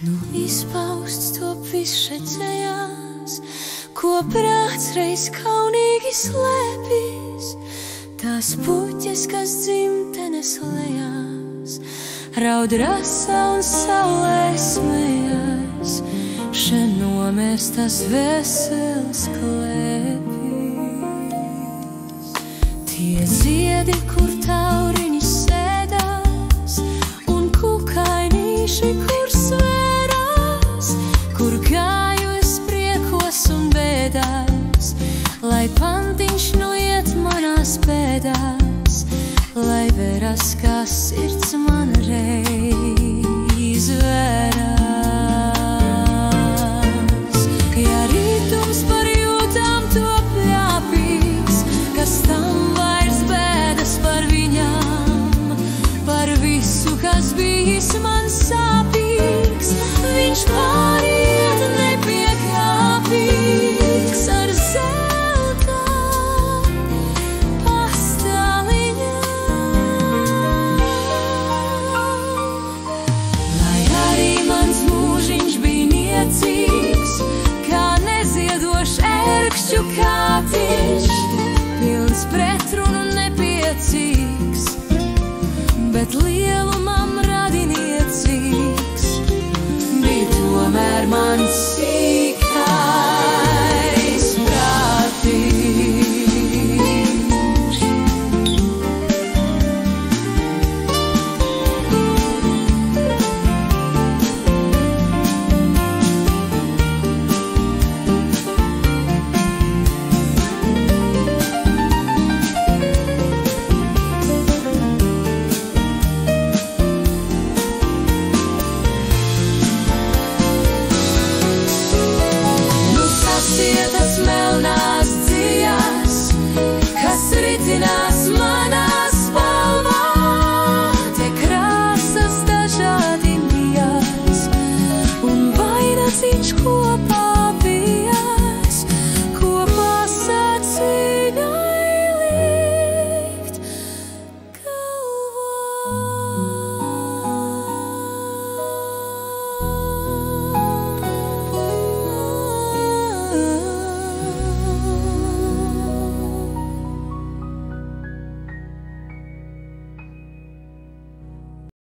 Nu izpausts top viss redzējās, ko prāts reiz kaunīgi slēpīs. Tās puķes, kas dzimtenes lejās, raud rasā un saulē smējās, še nomestas vesels klēpīs. Tie ziedi, kur tauriņi sēdās, un kukainīši, kur svērās, kur gāju es priekos un bēdās, lai pantiņš noiet manās pēdās, lai veras, kā sirds man reiz verās. Ja rītums par jūtām to pļāpīs, kas tam vairs bēdas par viņām, par visu, kas bijis man sāpīgs, viņš pāriet nepiekāpīgs ar zelta pastaliņām. Lai arī mans mūžiņš bija niecīgs, kā neziedošs ērkšķu kātiņš, pilns pretrunu nepiecīgs, bet lielu